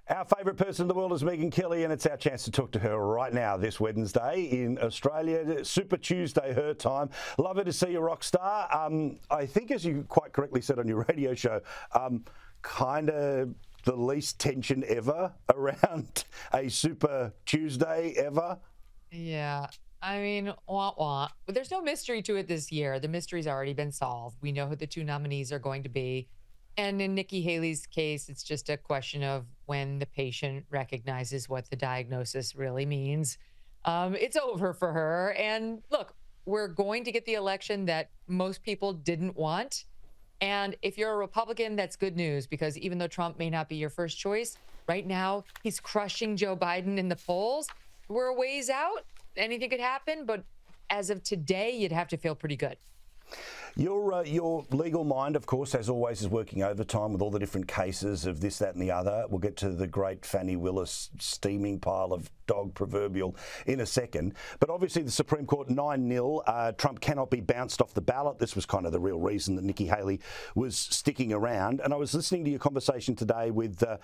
Our favourite person in the world is Megyn Kelly, and it's our chance to talk to her right now this Wednesday in Australia. Super Tuesday, her time. Love her to see you, rock star. I think, as you quite correctly said on your radio show, kind of the least tension ever around a Super Tuesday ever. Yeah. I mean, wah. But there's no mystery to it this year. The mystery's already been solved. We know who the two nominees are going to be. And in Nikki Haley's case, it's just a question of when the patient recognizes what the diagnosis really means. It's over for her. And look, we're going to get the election that most people didn't want. And if you're a Republican, that's good news, because even though Trump may not be your first choice, right now he's crushing Joe Biden in the polls. We're a ways out. Anything could happen. But as of today, you'd have to feel pretty good. Your legal mind, of course, as always, is working overtime with all the different cases of this, that and the other. We'll get to the great Fannie Willis steaming pile of dog proverbial in a second. But obviously the Supreme Court 9-0. Trump cannot be bounced off the ballot. This was kind of the real reason that Nikki Haley was sticking around. And I was listening to your conversation today with a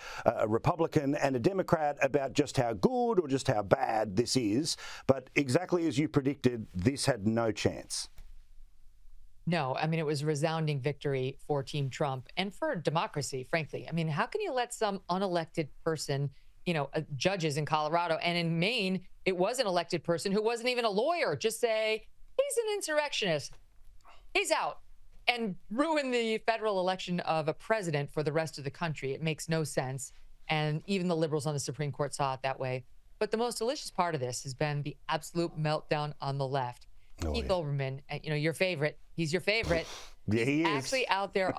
Republican and a Democrat about just how good or just how bad this is. But exactly as you predicted, this had no chance. No, I mean, it was a resounding victory for Team Trump and for democracy, frankly. I mean, how can you let some unelected person, judges in Colorado and in Maine, it was an elected person who wasn't even a lawyer, just say, he's an insurrectionist, he's out, and ruin the federal election of a president for the rest of the country? It makes no sense. And even the liberals on the Supreme Court saw it that way. But the most delicious part of this has been the absolute meltdown on the left. Keith Olbermann, your favorite. He's your favorite. Yeah, he is. Actually out there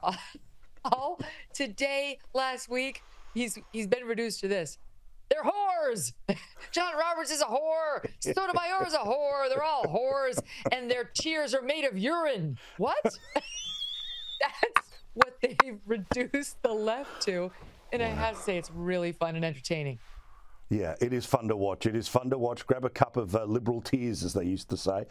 all today, last week. He's been reduced to this. They're whores. John Roberts is a whore. Sotomayor is a whore. They're all whores, and their tears are made of urine. What? That's what they've reduced the left to. And I have to say, it's really fun and entertaining. Yeah, it is fun to watch. It is fun to watch. Grab a cup of liberal tears, as they used to say.